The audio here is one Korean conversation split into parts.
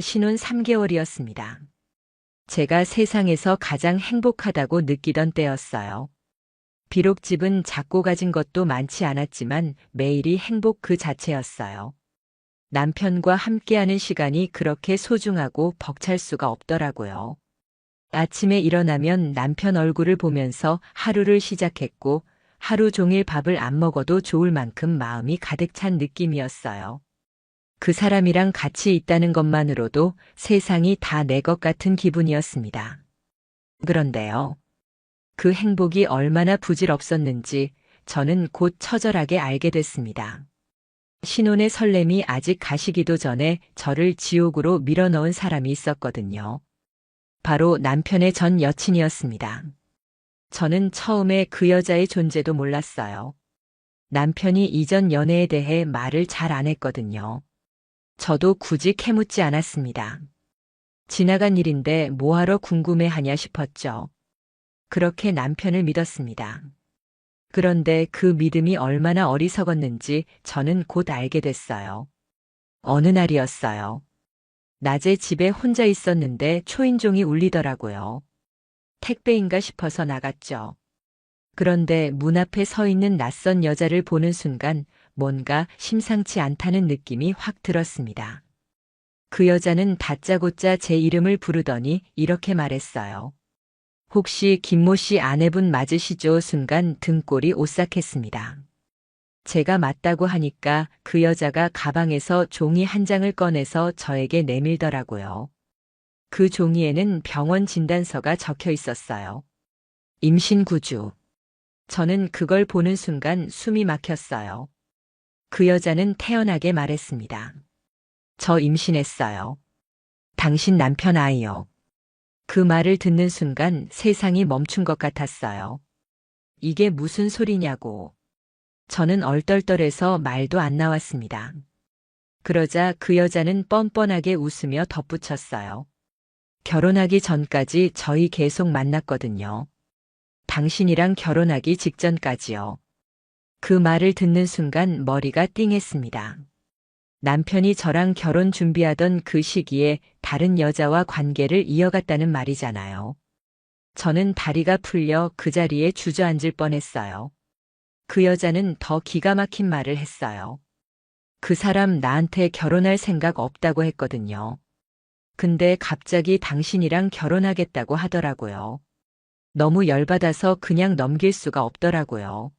신혼 3개월이었습니다. 제가 세상에서 가장 행복하다고 느끼던 때였어요. 비록 집은 작고 가진 것도 많지 않았지만 매일이 행복 그 자체였어요. 남편과 함께하는 시간이 그렇게 소중하고 벅찰 수가 없더라고요. 아침에 일어나면 남편 얼굴을 보면서 하루를 시작했고 하루 종일 밥을 안 먹어도 좋을 만큼 마음이 가득 찬 느낌이었어요. 그 사람이랑 같이 있다는 것만으로도 세상이 다 내 것 같은 기분이었습니다. 그런데요. 그 행복이 얼마나 부질없었는지 저는 곧 처절하게 알게 됐습니다. 신혼의 설렘이 아직 가시기도 전에 저를 지옥으로 밀어넣은 사람이 있었거든요. 바로 남편의 전 여친이었습니다. 저는 처음에 그 여자의 존재도 몰랐어요. 남편이 이전 연애에 대해 말을 잘 안 했거든요. 저도 굳이 캐묻지 않았습니다. 지나간 일인데 뭐하러 궁금해하냐 싶었죠. 그렇게 남편을 믿었습니다. 그런데 그 믿음이 얼마나 어리석었는지 저는 곧 알게 됐어요. 어느 날이었어요. 낮에 집에 혼자 있었는데 초인종이 울리더라고요. 택배인가 싶어서 나갔죠. 그런데 문 앞에 서 있는 낯선 여자를 보는 순간 뭔가 심상치 않다는 느낌이 확 들었습니다. 그 여자는 다짜고짜 제 이름을 부르더니 이렇게 말했어요. 혹시 김모 씨 아내분 맞으시죠? 순간 등골이 오싹했습니다. 제가 맞다고 하니까 그 여자가 가방에서 종이 한 장을 꺼내서 저에게 내밀더라고요. 그 종이에는 병원 진단서가 적혀 있었어요. 임신 9주. 저는 그걸 보는 순간 숨이 막혔어요. 그 여자는 태연하게 말했습니다. 저 임신했어요. 당신 남편 아이요. 그 말을 듣는 순간 세상이 멈춘 것 같았어요. 이게 무슨 소리냐고. 저는 얼떨떨해서 말도 안 나왔습니다. 그러자 그 여자는 뻔뻔하게 웃으며 덧붙였어요. 결혼하기 전까지 저희 계속 만났거든요. 당신이랑 결혼하기 직전까지요. 그 말을 듣는 순간 머리가 띵했습니다. 남편이 저랑 결혼 준비하던 그 시기에 다른 여자와 관계를 이어갔다는 말이잖아요. 저는 다리가 풀려 그 자리에 주저앉을 뻔했어요. 그 여자는 더 기가 막힌 말을 했어요. 그 사람 나한테 결혼할 생각 없다고 했거든요. 근데 갑자기 당신이랑 결혼하겠다고 하더라고요. 너무 열받아서 그냥 넘길 수가 없더라고요.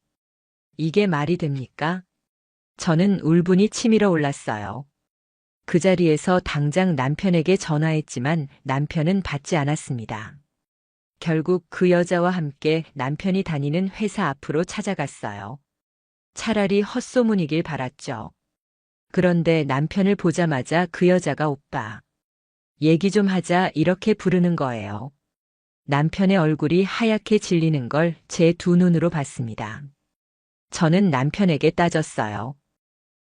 이게 말이 됩니까? 저는 울분이 치밀어 올랐어요. 그 자리에서 당장 남편에게 전화했지만 남편은 받지 않았습니다. 결국 그 여자와 함께 남편이 다니는 회사 앞으로 찾아갔어요. 차라리 헛소문이길 바랐죠. 그런데 남편을 보자마자 그 여자가 오빠. 얘기 좀 하자 이렇게 부르는 거예요. 남편의 얼굴이 하얗게 질리는 걸 제 두 눈으로 봤습니다. 저는 남편에게 따졌어요.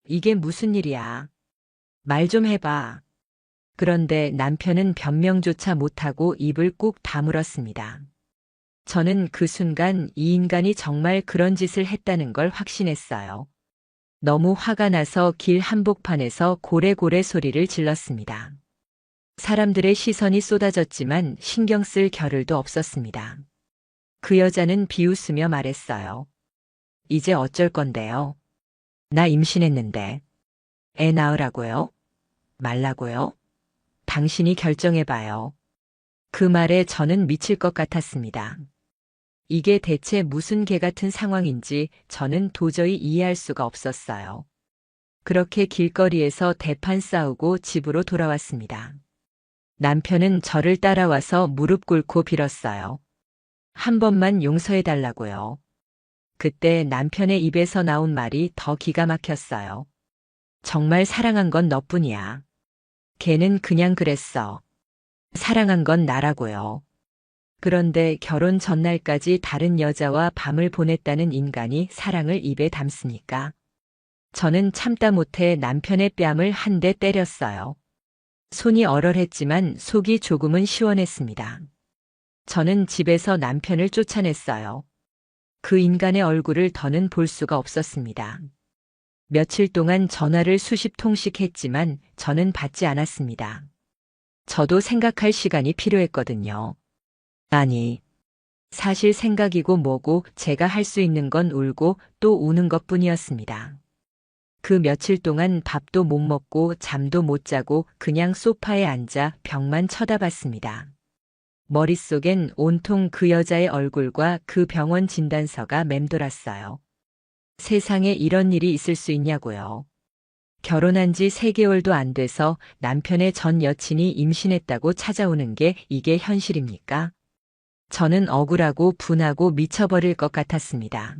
이게 무슨 일이야? 말 좀 해봐. 그런데 남편은 변명조차 못하고 입을 꾹 다물었습니다. 저는 그 순간 이 인간이 정말 그런 짓을 했다는 걸 확신했어요. 너무 화가 나서 길 한복판에서 고래고래 소리를 질렀습니다. 사람들의 시선이 쏟아졌지만 신경 쓸 겨를도 없었습니다. 그 여자는 비웃으며 말했어요. 이제 어쩔 건데요? 나 임신했는데. 애 낳으라고요? 말라고요? 당신이 결정해봐요. 그 말에 저는 미칠 것 같았습니다. 이게 대체 무슨 개 같은 상황인지 저는 도저히 이해할 수가 없었어요. 그렇게 길거리에서 대판 싸우고 집으로 돌아왔습니다. 남편은 저를 따라와서 무릎 꿇고 빌었어요. 한 번만 용서해달라고요. 그때 남편의 입에서 나온 말이 더 기가 막혔어요. 정말 사랑한 건 너뿐이야. 걔는 그냥 그랬어. 사랑한 건 나라고요. 그런데 결혼 전날까지 다른 여자와 밤을 보냈다는 인간이 사랑을 입에 담습니까? 저는 참다 못해 남편의 뺨을 한 대 때렸어요. 손이 얼얼했지만 속이 조금은 시원했습니다. 저는 집에서 남편을 쫓아냈어요. 그 인간의 얼굴을 더는 볼 수가 없었습니다. 며칠 동안 전화를 수십 통씩 했지만 저는 받지 않았습니다. 저도 생각할 시간이 필요했거든요. 아니, 사실 생각이고 뭐고 제가 할 수 있는 건 울고 또 우는 것뿐이었습니다. 그 며칠 동안 밥도 못 먹고 잠도 못 자고 그냥 소파에 앉아 벽만 쳐다봤습니다. 머릿속엔 온통 그 여자의 얼굴과 그 병원 진단서가 맴돌았어요. 세상에 이런 일이 있을 수 있냐고요. 결혼한 지 3개월도 안 돼서 남편의 전 여친이 임신했다고 찾아오는 게 이게 현실입니까? 저는 억울하고 분하고 미쳐버릴 것 같았습니다.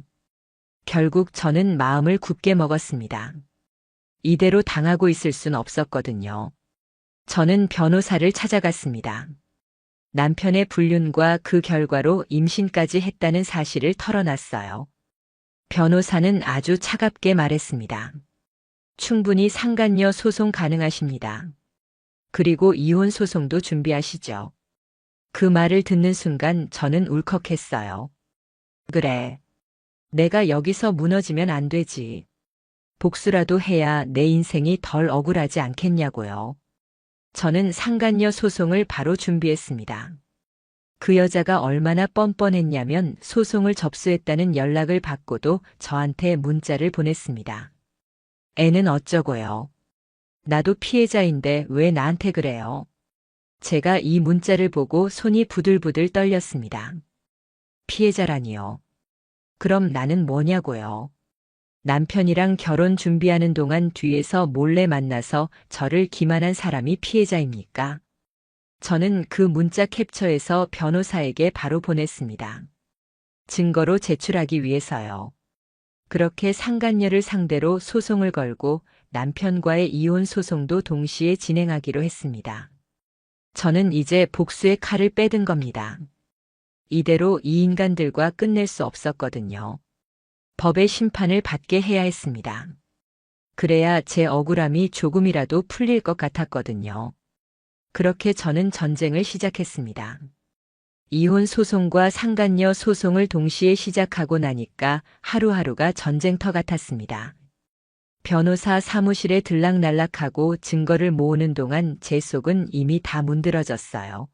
결국 저는 마음을 굳게 먹었습니다. 이대로 당하고 있을 순 없었거든요. 저는 변호사를 찾아갔습니다. 남편의 불륜과 그 결과로 임신까지 했다는 사실을 털어놨어요. 변호사는 아주 차갑게 말했습니다. 충분히 상간녀 소송 가능하십니다. 그리고 이혼 소송도 준비하시죠. 그 말을 듣는 순간 저는 울컥했어요. 그래. 내가 여기서 무너지면 안 되지. 복수라도 해야 내 인생이 덜 억울하지 않겠냐고요. 저는 상간녀 소송을 바로 준비했습니다. 그 여자가 얼마나 뻔뻔했냐면 소송을 접수했다는 연락을 받고도 저한테 문자를 보냈습니다. 애는 어쩌고요. 나도 피해자인데 왜 나한테 그래요? 제가 이 문자를 보고 손이 부들부들 떨렸습니다. 피해자라니요. 그럼 나는 뭐냐고요. 남편이랑 결혼 준비하는 동안 뒤에서 몰래 만나서 저를 기만한 사람이 피해자입니까? 저는 그 문자 캡처해서 변호사에게 바로 보냈습니다. 증거로 제출하기 위해서요. 그렇게 상간녀를 상대로 소송을 걸고 남편과의 이혼 소송도 동시에 진행하기로 했습니다. 저는 이제 복수의 칼을 빼든 겁니다. 이대로 이 인간들과 끝낼 수 없었거든요. 법의 심판을 받게 해야 했습니다. 그래야 제 억울함이 조금이라도 풀릴 것 같았거든요. 그렇게 저는 전쟁을 시작했습니다. 이혼 소송과 상간녀 소송을 동시에 시작하고 나니까 하루하루가 전쟁터 같았습니다. 변호사 사무실에 들락날락하고 증거를 모으는 동안 제 속은 이미 다 문드러졌어요.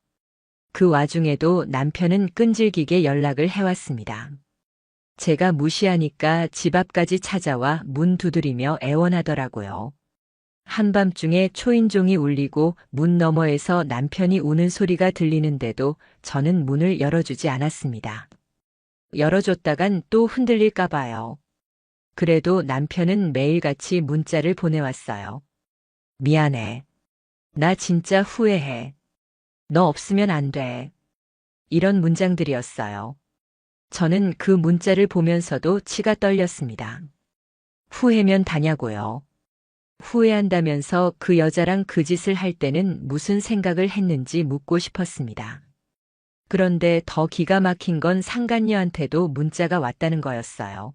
그 와중에도 남편은 끈질기게 연락을 해왔습니다. 제가 무시하니까 집 앞까지 찾아와 문 두드리며 애원하더라고요. 한밤중에 초인종이 울리고 문 너머에서 남편이 우는 소리가 들리는데도 저는 문을 열어주지 않았습니다. 열어줬다간 또 흔들릴까 봐요. 그래도 남편은 매일같이 문자를 보내왔어요. 미안해. 나 진짜 후회해. 너 없으면 안 돼. 이런 문장들이었어요. 저는 그 문자를 보면서도 치가 떨렸습니다. 후회면 다냐고요. 후회한다면서 그 여자랑 그 짓을 할 때는 무슨 생각을 했는지 묻고 싶었습니다. 그런데 더 기가 막힌 건 상간녀한테도 문자가 왔다는 거였어요.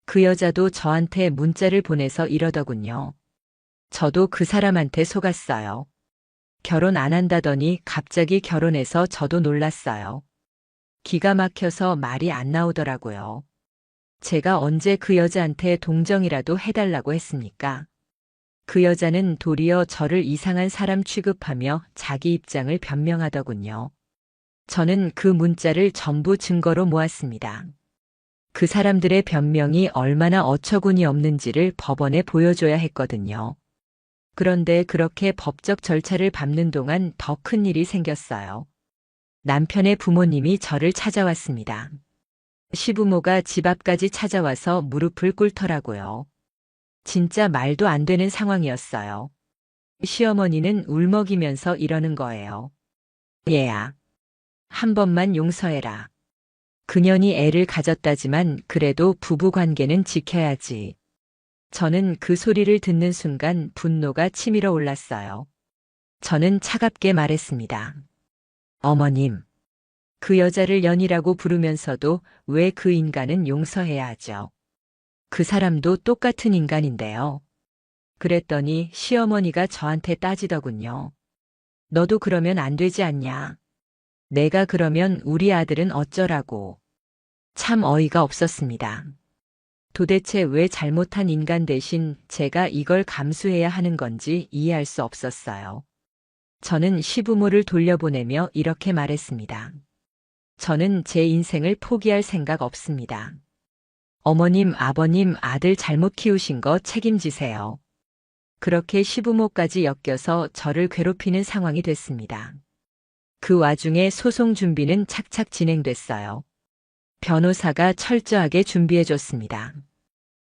그 여자도 저한테 문자를 보내서 이러더군요. 저도 그 사람한테 속았어요. 결혼 안 한다더니 갑자기 결혼해서 저도 놀랐어요. 기가 막혀서 말이 안 나오더라고요. 제가 언제 그 여자한테 동정이라도 해달라고 했습니까? 그 여자는 도리어 저를 이상한 사람 취급하며 자기 입장을 변명하더군요. 저는 그 문자를 전부 증거로 모았습니다. 그 사람들의 변명이 얼마나 어처구니 없는지를 법원에 보여줘야 했거든요. 그런데 그렇게 법적 절차를 밟는 동안 더 큰 일이 생겼어요. 남편의 부모님이 저를 찾아왔습니다. 시부모가 집 앞까지 찾아와서 무릎을 꿇더라고요. 진짜 말도 안 되는 상황이었어요. 시어머니는 울먹이면서 이러는 거예요. 얘야, 한 번만 용서해라. 그년이 애를 가졌다지만 그래도 부부 관계는 지켜야지. 저는 그 소리를 듣는 순간 분노가 치밀어 올랐어요. 저는 차갑게 말했습니다. 어머님, 그 여자를 연이라고 부르면서도 왜 그 인간은 용서해야 하죠? 그 사람도 똑같은 인간인데요. 그랬더니 시어머니가 저한테 따지더군요. 너도 그러면 안 되지 않냐? 내가 그러면 우리 아들은 어쩌라고. 참 어이가 없었습니다. 도대체 왜 잘못한 인간 대신 제가 이걸 감수해야 하는 건지 이해할 수 없었어요. 저는 시부모를 돌려보내며 이렇게 말했습니다. 저는 제 인생을 포기할 생각 없습니다. 어머님, 아버님, 아들 잘못 키우신 거 책임지세요. 그렇게 시부모까지 엮여서 저를 괴롭히는 상황이 됐습니다. 그 와중에 소송 준비는 착착 진행됐어요. 변호사가 철저하게 준비해줬습니다.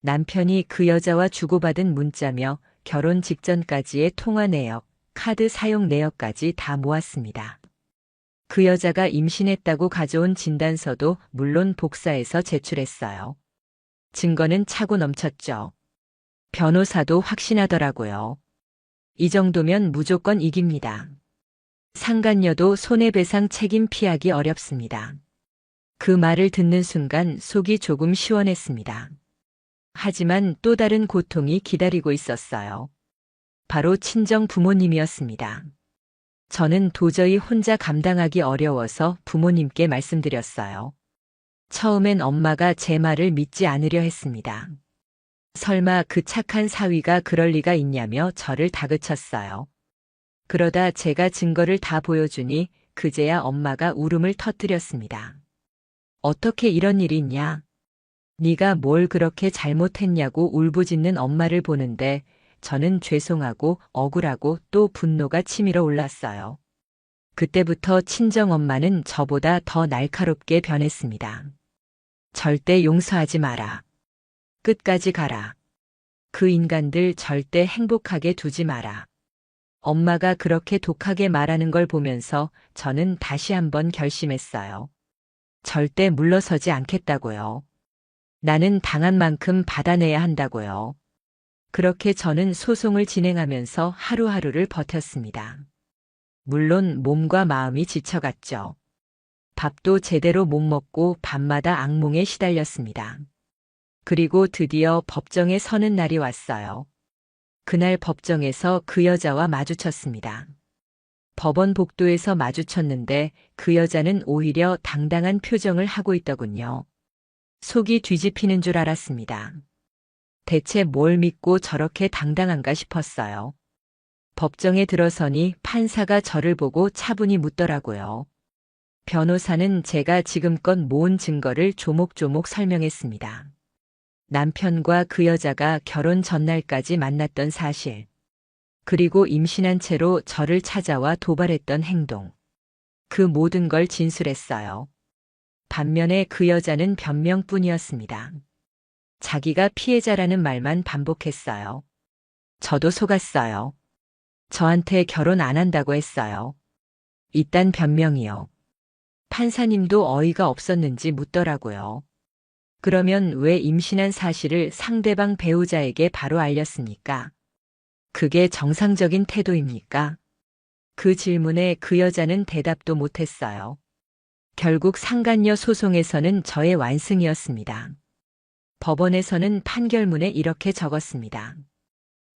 남편이 그 여자와 주고받은 문자며 결혼 직전까지의 통화 내역, 카드 사용 내역까지 다 모았습니다. 그 여자가 임신했다고 가져온 진단서도 물론 복사해서 제출했어요. 증거는 차고 넘쳤죠. 변호사도 확신하더라고요. 이 정도면 무조건 이깁니다. 상간녀도 손해배상 책임 피하기 어렵습니다. 그 말을 듣는 순간 속이 조금 시원했습니다. 하지만 또 다른 고통이 기다리고 있었어요. 바로 친정 부모님이었습니다. 저는 도저히 혼자 감당하기 어려워서 부모님께 말씀드렸어요. 처음엔 엄마가 제 말을 믿지 않으려 했습니다. 설마 그 착한 사위가 그럴 리가 있냐며 저를 다그쳤어요. 그러다 제가 증거를 다 보여주니 그제야 엄마가 울음을 터뜨렸습니다. 어떻게 이런 일이 있냐? 네가 뭘 그렇게 잘못했냐고 울부짖는 엄마를 보는데 저는 죄송하고 억울하고 또 분노가 치밀어 올랐어요. 그때부터 친정엄마는 저보다 더 날카롭게 변했습니다. 절대 용서하지 마라. 끝까지 가라. 그 인간들 절대 행복하게 두지 마라. 엄마가 그렇게 독하게 말하는 걸 보면서 저는 다시 한번 결심했어요. 절대 물러서지 않겠다고요. 나는 당한 만큼 받아내야 한다고요. 그렇게 저는 소송을 진행하면서 하루하루를 버텼습니다. 물론 몸과 마음이 지쳐갔죠. 밥도 제대로 못 먹고 밤마다 악몽에 시달렸습니다. 그리고 드디어 법정에 서는 날이 왔어요. 그날 법정에서 그 여자와 마주쳤습니다. 법원 복도에서 마주쳤는데 그 여자는 오히려 당당한 표정을 하고 있더군요. 속이 뒤집히는 줄 알았습니다. 대체 뭘 믿고 저렇게 당당한가 싶었어요. 법정에 들어서니 판사가 저를 보고 차분히 묻더라고요. 변호사는 제가 지금껏 모은 증거를 조목조목 설명했습니다. 남편과 그 여자가 결혼 전날까지 만났던 사실, 그리고 임신한 채로 저를 찾아와 도발했던 행동, 그 모든 걸 진술했어요. 반면에 그 여자는 변명뿐이었습니다. 자기가 피해자라는 말만 반복했어요. 저도 속았어요. 저한테 결혼 안 한다고 했어요. 이딴 변명이요. 판사님도 어이가 없었는지 묻더라고요. 그러면 왜 임신한 사실을 상대방 배우자에게 바로 알렸습니까? 그게 정상적인 태도입니까? 그 질문에 그 여자는 대답도 못했어요. 결국 상간녀 소송에서는 저의 완승이었습니다. 법원에서는 판결문에 이렇게 적었습니다.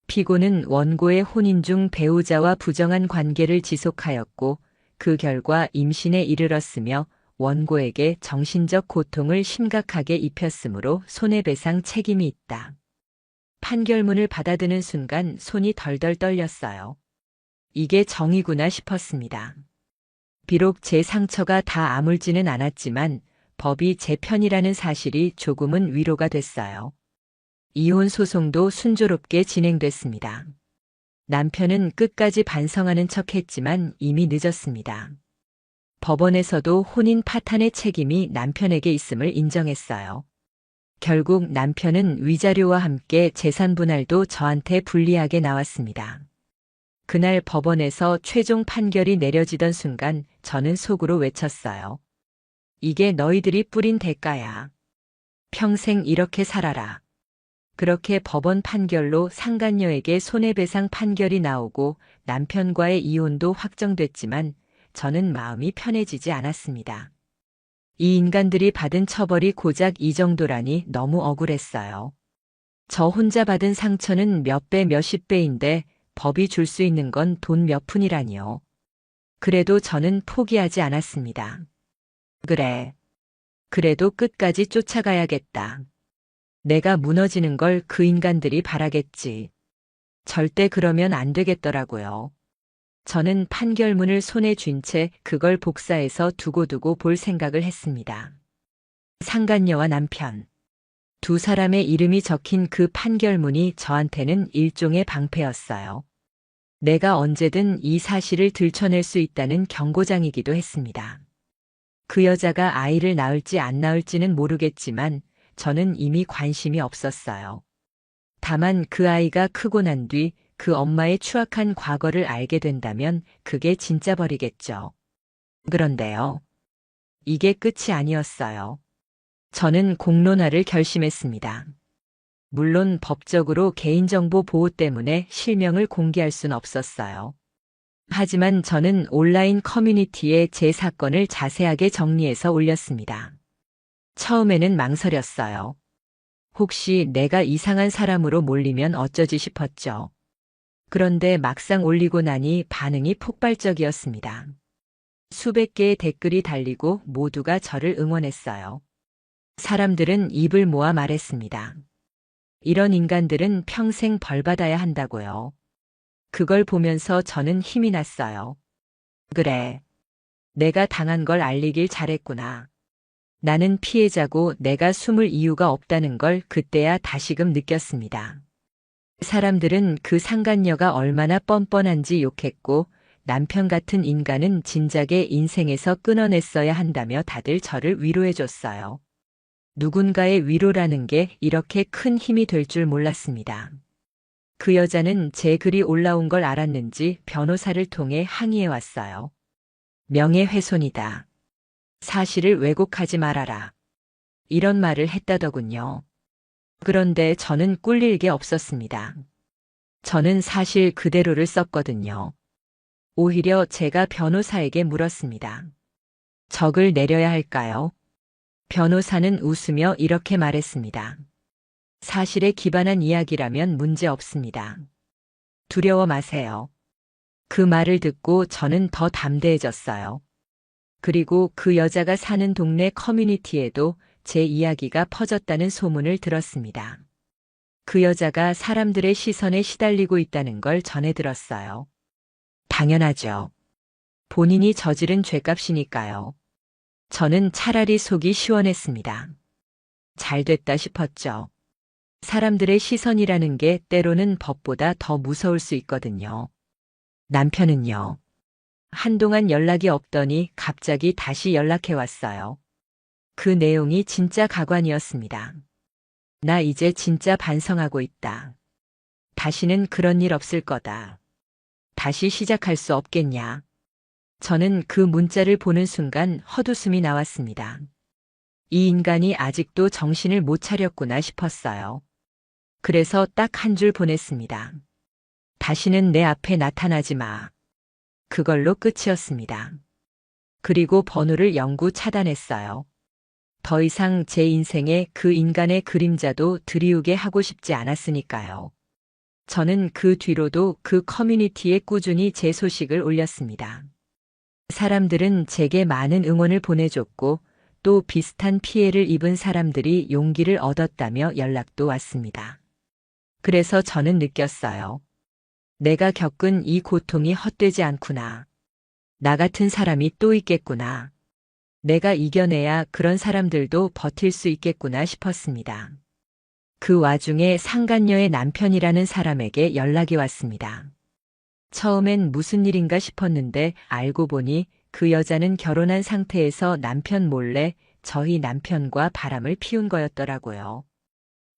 피고는 원고의 혼인 중 배우자와 부정한 관계를 지속하였고 그 결과 임신에 이르렀으며 원고에게 정신적 고통을 심각하게 입혔으므로 손해배상 책임이 있다. 판결문을 받아드는 순간 손이 덜덜 떨렸어요. 이게 정의구나 싶었습니다. 비록 제 상처가 다 아물지는 않았지만 법이 제 편이라는 사실이 조금은 위로가 됐어요. 이혼 소송도 순조롭게 진행됐습니다. 남편은 끝까지 반성하는 척했지만 이미 늦었습니다. 법원에서도 혼인 파탄의 책임이 남편에게 있음을 인정했어요. 결국 남편은 위자료와 함께 재산 분할도 저한테 불리하게 나왔습니다. 그날 법원에서 최종 판결이 내려지던 순간 저는 속으로 외쳤어요. 이게 너희들이 뿌린 대가야. 평생 이렇게 살아라. 그렇게 법원 판결로 상간녀에게 손해배상 판결이 나오고 남편과의 이혼도 확정됐지만 저는 마음이 편해지지 않았습니다. 이 인간들이 받은 처벌이 고작 이 정도라니 너무 억울했어요. 저 혼자 받은 상처는 몇 배, 몇십 배인데 법이 줄 수 있는 건 돈 몇 푼이라니요. 그래도 저는 포기하지 않았습니다. 그래. 그래도 끝까지 쫓아가야겠다. 내가 무너지는 걸 그 인간들이 바라겠지. 절대 그러면 안 되겠더라고요. 저는 판결문을 손에 쥔 채 그걸 복사해서 두고두고 볼 생각을 했습니다. 상간녀와 남편. 두 사람의 이름이 적힌 그 판결문이 저한테는 일종의 방패였어요. 내가 언제든 이 사실을 들춰낼 수 있다는 경고장이기도 했습니다. 그 여자가 아이를 낳을지 안 낳을지는 모르겠지만 저는 이미 관심이 없었어요. 다만 그 아이가 크고 난 뒤 그 엄마의 추악한 과거를 알게 된다면 그게 진짜 벌이겠죠. 그런데요. 이게 끝이 아니었어요. 저는 공론화를 결심했습니다. 물론 법적으로 개인정보 보호 때문에 실명을 공개할 순 없었어요. 하지만 저는 온라인 커뮤니티에 제 사건을 자세하게 정리해서 올렸습니다. 처음에는 망설였어요. 혹시 내가 이상한 사람으로 몰리면 어쩌지 싶었죠. 그런데 막상 올리고 나니 반응이 폭발적이었습니다. 수백 개의 댓글이 달리고 모두가 저를 응원했어요. 사람들은 입을 모아 말했습니다. 이런 인간들은 평생 벌받아야 한다고요. 그걸 보면서 저는 힘이 났어요. 그래. 내가 당한 걸 알리길 잘했구나. 나는 피해자고 내가 숨을 이유가 없다는 걸 그때야 다시금 느꼈습니다. 사람들은 그 상간녀가 얼마나 뻔뻔한지 욕했고 남편 같은 인간은 진작에 인생에서 끊어냈어야 한다며 다들 저를 위로해줬어요. 누군가의 위로라는 게 이렇게 큰 힘이 될 줄 몰랐습니다. 그 여자는 제 글이 올라온 걸 알았는지 변호사를 통해 항의해왔어요. 명예훼손이다. 사실을 왜곡하지 말아라. 이런 말을 했다더군요. 그런데 저는 꿀릴 게 없었습니다. 저는 사실 그대로를 썼거든요. 오히려 제가 변호사에게 물었습니다. 적을 내려야 할까요? 변호사는 웃으며 이렇게 말했습니다. 사실에 기반한 이야기라면 문제 없습니다. 두려워 마세요. 그 말을 듣고 저는 더 담대해졌어요. 그리고 그 여자가 사는 동네 커뮤니티에도 제 이야기가 퍼졌다는 소문을 들었습니다. 그 여자가 사람들의 시선에 시달리고 있다는 걸 전해 들었어요. 당연하죠. 본인이 저지른 죄값이니까요. 저는 차라리 속이 시원했습니다. 잘 됐다 싶었죠. 사람들의 시선이라는 게 때로는 법보다 더 무서울 수 있거든요. 남편은요. 한동안 연락이 없더니 갑자기 다시 연락해 왔어요. 그 내용이 진짜 가관이었습니다. 나 이제 진짜 반성하고 있다. 다시는 그런 일 없을 거다. 다시 시작할 수 없겠냐. 저는 그 문자를 보는 순간 헛웃음이 나왔습니다. 이 인간이 아직도 정신을 못 차렸구나 싶었어요. 그래서 딱 한 줄 보냈습니다. 다시는 내 앞에 나타나지 마. 그걸로 끝이었습니다. 그리고 번호를 영구 차단했어요. 더 이상 제 인생에 그 인간의 그림자도 드리우게 하고 싶지 않았으니까요. 저는 그 뒤로도 그 커뮤니티에 꾸준히 제 소식을 올렸습니다. 사람들은 제게 많은 응원을 보내줬고 또 비슷한 피해를 입은 사람들이 용기를 얻었다며 연락도 왔습니다. 그래서 저는 느꼈어요. 내가 겪은 이 고통이 헛되지 않구나. 나 같은 사람이 또 있겠구나. 내가 이겨내야 그런 사람들도 버틸 수 있겠구나 싶었습니다. 그 와중에 상간녀의 남편이라는 사람에게 연락이 왔습니다. 처음엔 무슨 일인가 싶었는데 알고 보니 그 여자는 결혼한 상태에서 남편 몰래 저희 남편과 바람을 피운 거였더라고요.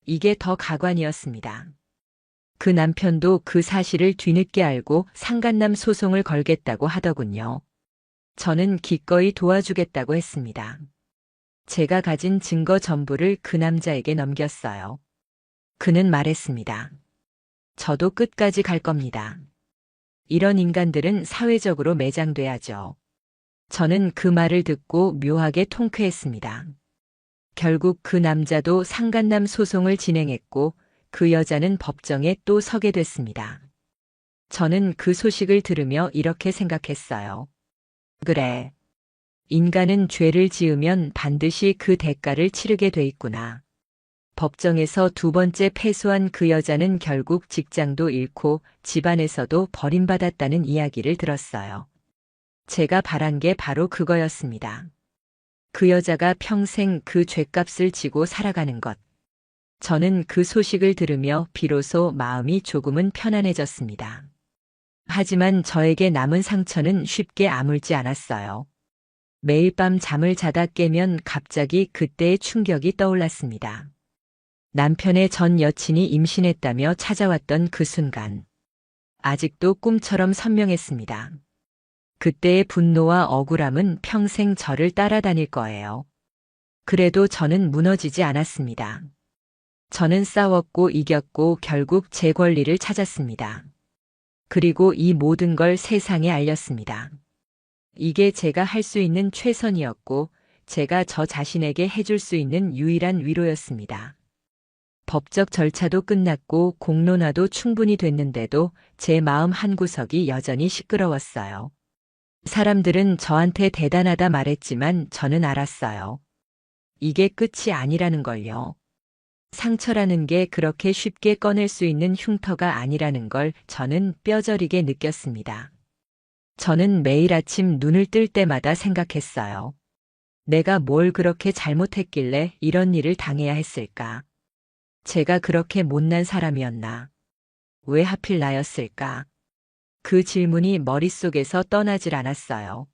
이게 더 가관이었습니다. 그 남편도 그 사실을 뒤늦게 알고 상간남 소송을 걸겠다고 하더군요. 저는 기꺼이 도와주겠다고 했습니다. 제가 가진 증거 전부를 그 남자에게 넘겼어요. 그는 말했습니다. 저도 끝까지 갈 겁니다. 이런 인간들은 사회적으로 매장돼야죠. 저는 그 말을 듣고 묘하게 통쾌했습니다. 결국 그 남자도 상간남 소송을 진행했고 그 여자는 법정에 또 서게 됐습니다. 저는 그 소식을 들으며 이렇게 생각했어요. 그래. 인간은 죄를 지으면 반드시 그 대가를 치르게 돼 있구나. 법정에서 두 번째 패소한 그 여자는 결국 직장도 잃고 집안에서도 버림받았다는 이야기를 들었어요. 제가 바란 게 바로 그거였습니다. 그 여자가 평생 그 죗값을 지고 살아가는 것. 저는 그 소식을 들으며 비로소 마음이 조금은 편안해졌습니다. 하지만 저에게 남은 상처는 쉽게 아물지 않았어요. 매일 밤 잠을 자다 깨면 갑자기 그때의 충격이 떠올랐습니다. 남편의 전 여친이 임신했다며 찾아왔던 그 순간. 아직도 꿈처럼 선명했습니다. 그때의 분노와 억울함은 평생 저를 따라다닐 거예요. 그래도 저는 무너지지 않았습니다. 저는 싸웠고 이겼고 결국 제 권리를 찾았습니다. 그리고 이 모든 걸 세상에 알렸습니다. 이게 제가 할 수 있는 최선이었고 제가 저 자신에게 해줄 수 있는 유일한 위로였습니다. 법적 절차도 끝났고 공론화도 충분히 됐는데도 제 마음 한구석이 여전히 시끄러웠어요. 사람들은 저한테 대단하다 말했지만 저는 알았어요. 이게 끝이 아니라는 걸요. 상처라는 게 그렇게 쉽게 꺼낼 수 있는 흉터가 아니라는 걸 저는 뼈저리게 느꼈습니다. 저는 매일 아침 눈을 뜰 때마다 생각했어요. 내가 뭘 그렇게 잘못했길래 이런 일을 당해야 했을까? 제가 그렇게 못난 사람이었나? 왜 하필 나였을까? 그 질문이 머릿속에서 떠나질 않았어요.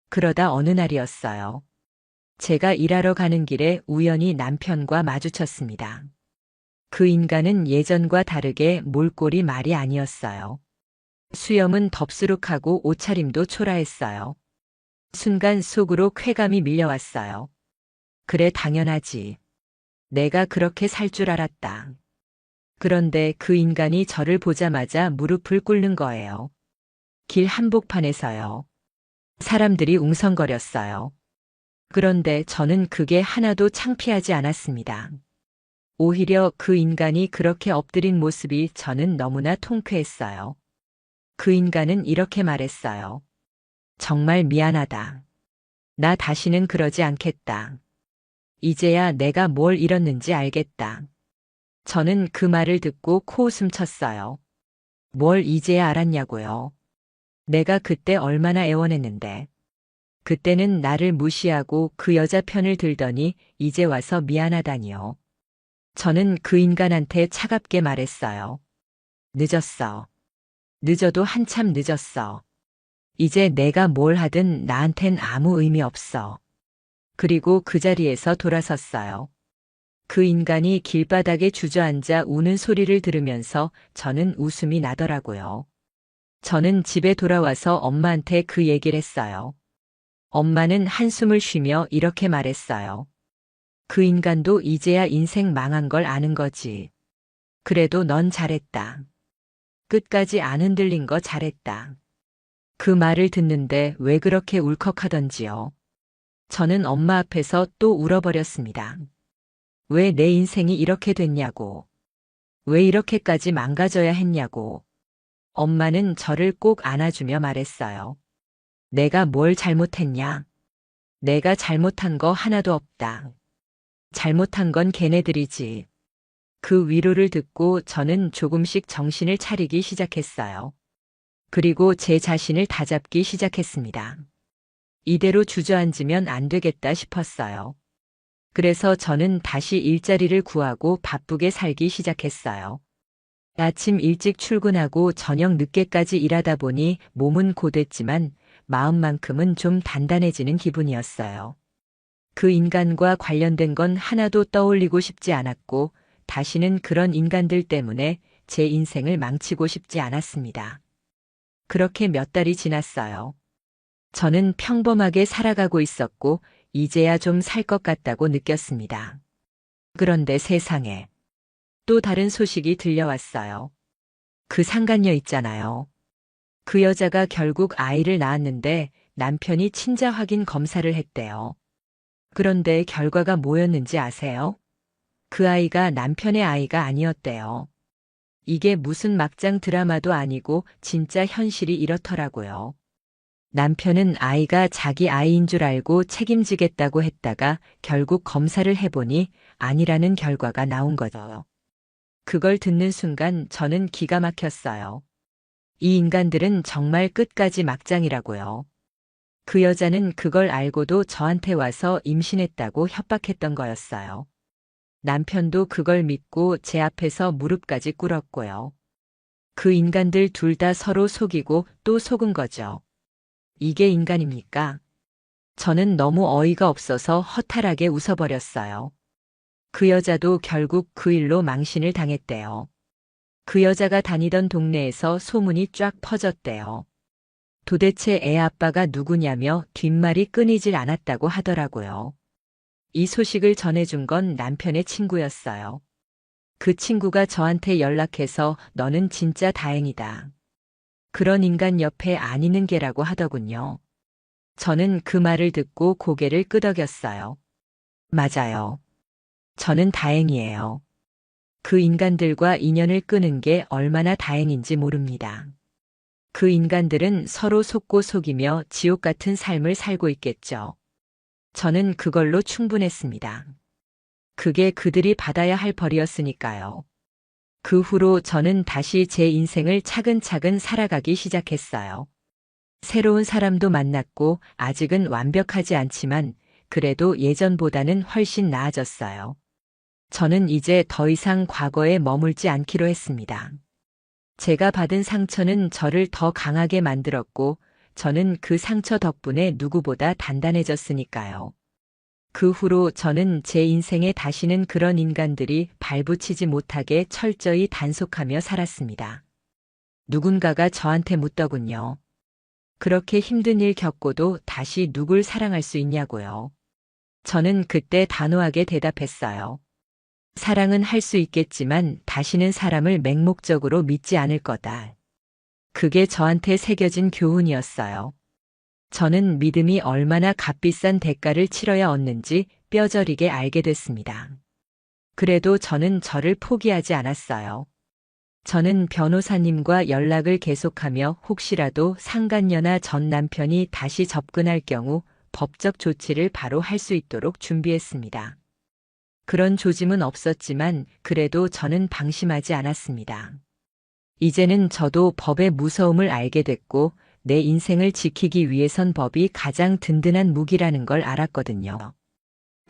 그러다 어느 날이었어요. 제가 일하러 가는 길에 우연히 남편과 마주쳤습니다. 그 인간은 예전과 다르게 몰골이 말이 아니었어요. 수염은 덥수룩하고 옷차림도 초라했어요. 순간 속으로 쾌감이 밀려왔어요. 그래, 당연하지. 내가 그렇게 살 줄 알았다. 그런데 그 인간이 저를 보자마자 무릎을 꿇는 거예요. 길 한복판에서요. 사람들이 웅성거렸어요. 그런데 저는 그게 하나도 창피하지 않았습니다. 오히려 그 인간이 그렇게 엎드린 모습이 저는 너무나 통쾌했어요. 그 인간은 이렇게 말했어요. 정말 미안하다. 나 다시는 그러지 않겠다. 이제야 내가 뭘 잃었는지 알겠다. 저는 그 말을 듣고 코웃음 쳤어요. 뭘 이제야 알았냐고요. 내가 그때 얼마나 애원했는데. 그때는 나를 무시하고 그 여자 편을 들더니 이제 와서 미안하다니요. 저는 그 인간한테 차갑게 말했어요. 늦었어. 늦어도 한참 늦었어. 이제 내가 뭘 하든 나한텐 아무 의미 없어. 그리고 그 자리에서 돌아섰어요. 그 인간이 길바닥에 주저앉아 우는 소리를 들으면서 저는 웃음이 나더라고요. 저는 집에 돌아와서 엄마한테 그 얘기를 했어요. 엄마는 한숨을 쉬며 이렇게 말했어요. 그 인간도 이제야 인생 망한 걸 아는 거지. 그래도 넌 잘했다. 끝까지 안 흔들린 거 잘했다. 그 말을 듣는데 왜 그렇게 울컥하던지요. 저는 엄마 앞에서 또 울어버렸습니다. 왜 내 인생이 이렇게 됐냐고. 왜 이렇게까지 망가져야 했냐고. 엄마는 저를 꼭 안아주며 말했어요. 내가 뭘 잘못했냐? 내가 잘못한 거 하나도 없다. 잘못한 건 걔네들이지. 그 위로를 듣고 저는 조금씩 정신을 차리기 시작했어요. 그리고 제 자신을 다잡기 시작했습니다. 이대로 주저앉으면 안 되겠다 싶었어요. 그래서 저는 다시 일자리를 구하고 바쁘게 살기 시작했어요. 아침 일찍 출근하고 저녁 늦게까지 일하다 보니 몸은 고됐지만 마음만큼은 좀 단단해지는 기분이었어요. 그 인간과 관련된 건 하나도 떠올리고 싶지 않았고 다시는 그런 인간들 때문에 제 인생을 망치고 싶지 않았습니다. 그렇게 몇 달이 지났어요. 저는 평범하게 살아가고 있었고 이제야 좀 살 것 같다고 느꼈습니다. 그런데 세상에 또 다른 소식이 들려왔어요. 그 상간녀 있잖아요. 그 여자가 결국 아이를 낳았는데 남편이 친자 확인 검사를 했대요. 그런데 결과가 뭐였는지 아세요? 그 아이가 남편의 아이가 아니었대요. 이게 무슨 막장 드라마도 아니고 진짜 현실이 이렇더라고요. 남편은 아이가 자기 아이인 줄 알고 책임지겠다고 했다가 결국 검사를 해보니 아니라는 결과가 나온 거죠. 그걸 듣는 순간 저는 기가 막혔어요. 이 인간들은 정말 끝까지 막장이라고요. 그 여자는 그걸 알고도 저한테 와서 임신했다고 협박했던 거였어요. 남편도 그걸 믿고 제 앞에서 무릎까지 꿇었고요. 그 인간들 둘 다 서로 속이고 또 속은 거죠. 이게 인간입니까? 저는 너무 어이가 없어서 허탈하게 웃어버렸어요. 그 여자도 결국 그 일로 망신을 당했대요. 그 여자가 다니던 동네에서 소문이 쫙 퍼졌대요. 도대체 애 아빠가 누구냐며 뒷말이 끊이질 않았다고 하더라고요. 이 소식을 전해준 건 남편의 친구였어요. 그 친구가 저한테 연락해서 너는 진짜 다행이다. 그런 인간 옆에 안 있는 게라고 하더군요. 저는 그 말을 듣고 고개를 끄덕였어요. 맞아요. 저는 다행이에요. 그 인간들과 인연을 끄는 게 얼마나 다행인지 모릅니다. 그 인간들은 서로 속고 속이며 지옥 같은 삶을 살고 있겠죠. 저는 그걸로 충분했습니다. 그게 그들이 받아야 할 벌이었으니까요. 그 후로 저는 다시 제 인생을 차근차근 살아가기 시작했어요. 새로운 사람도 만났고 아직은 완벽하지 않지만 그래도 예전보다는 훨씬 나아졌어요. 저는 이제 더 이상 과거에 머물지 않기로 했습니다. 제가 받은 상처는 저를 더 강하게 만들었고 저는 그 상처 덕분에 누구보다 단단해졌으니까요. 그 후로 저는 제 인생에 다시는 그런 인간들이 발붙이지 못하게 철저히 단속하며 살았습니다. 누군가가 저한테 묻더군요. 그렇게 힘든 일 겪고도 다시 누굴 사랑할 수 있냐고요. 저는 그때 단호하게 대답했어요. 사랑은 할 수 있겠지만 다시는 사람을 맹목적으로 믿지 않을 거다. 그게 저한테 새겨진 교훈이었어요. 저는 믿음이 얼마나 값비싼 대가를 치러야 얻는지 뼈저리게 알게 됐습니다. 그래도 저는 저를 포기하지 않았어요. 저는 변호사님과 연락을 계속하며 혹시라도 상간녀나 전 남편이 다시 접근할 경우 법적 조치를 바로 할 수 있도록 준비했습니다. 그런 조짐은 없었지만 그래도 저는 방심하지 않았습니다. 이제는 저도 법의 무서움을 알게 됐고 내 인생을 지키기 위해선 법이 가장 든든한 무기라는 걸 알았거든요.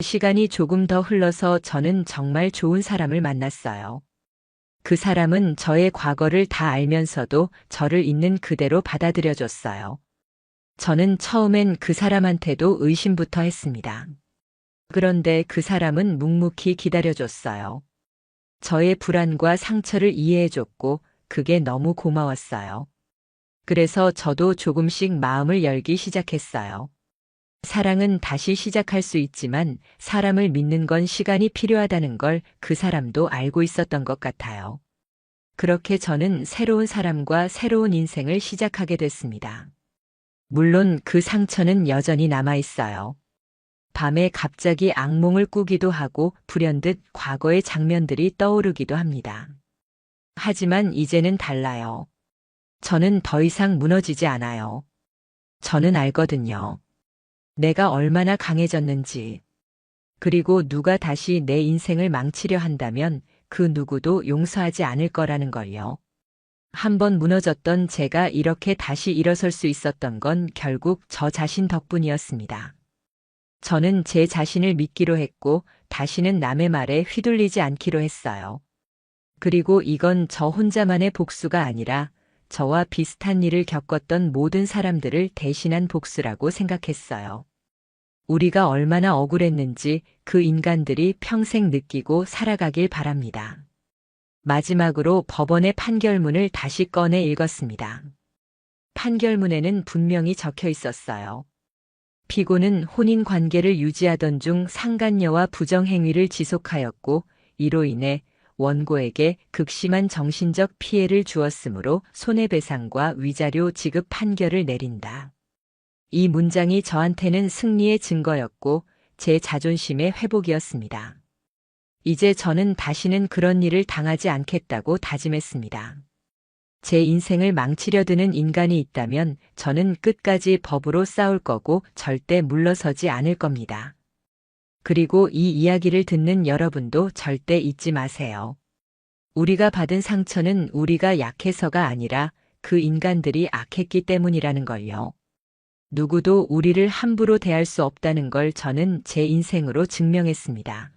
시간이 조금 더 흘러서 저는 정말 좋은 사람을 만났어요. 그 사람은 저의 과거를 다 알면서도 저를 있는 그대로 받아들여줬어요. 저는 처음엔 그 사람한테도 의심부터 했습니다. 그런데 그 사람은 묵묵히 기다려줬어요. 저의 불안과 상처를 이해해줬고 그게 너무 고마웠어요. 그래서 저도 조금씩 마음을 열기 시작했어요. 사랑은 다시 시작할 수 있지만 사람을 믿는 건 시간이 필요하다는 걸 그 사람도 알고 있었던 것 같아요. 그렇게 저는 새로운 사람과 새로운 인생을 시작하게 됐습니다. 물론 그 상처는 여전히 남아 있어요. 밤에 갑자기 악몽을 꾸기도 하고 불현듯 과거의 장면들이 떠오르기도 합니다. 하지만 이제는 달라요. 저는 더 이상 무너지지 않아요. 저는 알거든요. 내가 얼마나 강해졌는지. 그리고 누가 다시 내 인생을 망치려 한다면 그 누구도 용서하지 않을 거라는 걸요. 한번 무너졌던 제가 이렇게 다시 일어설 수 있었던 건 결국 저 자신 덕분이었습니다. 저는 제 자신을 믿기로 했고 다시는 남의 말에 휘둘리지 않기로 했어요. 그리고 이건 저 혼자만의 복수가 아니라 저와 비슷한 일을 겪었던 모든 사람들을 대신한 복수라고 생각했어요. 우리가 얼마나 억울했는지 그 인간들이 평생 느끼고 살아가길 바랍니다. 마지막으로 법원의 판결문을 다시 꺼내 읽었습니다. 판결문에는 분명히 적혀 있었어요. 피고는 혼인 관계를 유지하던 중 상간녀와 부정행위를 지속하였고 이로 인해 원고에게 극심한 정신적 피해를 주었으므로 손해배상과 위자료 지급 판결을 내린다. 이 문장이 저한테는 승리의 증거였고 제 자존심의 회복이었습니다. 이제 저는 다시는 그런 일을 당하지 않겠다고 다짐했습니다. 제 인생을 망치려 드는 인간이 있다면 저는 끝까지 법으로 싸울 거고 절대 물러서지 않을 겁니다. 그리고 이 이야기를 듣는 여러분도 절대 잊지 마세요. 우리가 받은 상처는 우리가 약해서가 아니라 그 인간들이 악했기 때문이라는 걸요. 누구도 우리를 함부로 대할 수 없다는 걸 저는 제 인생으로 증명했습니다.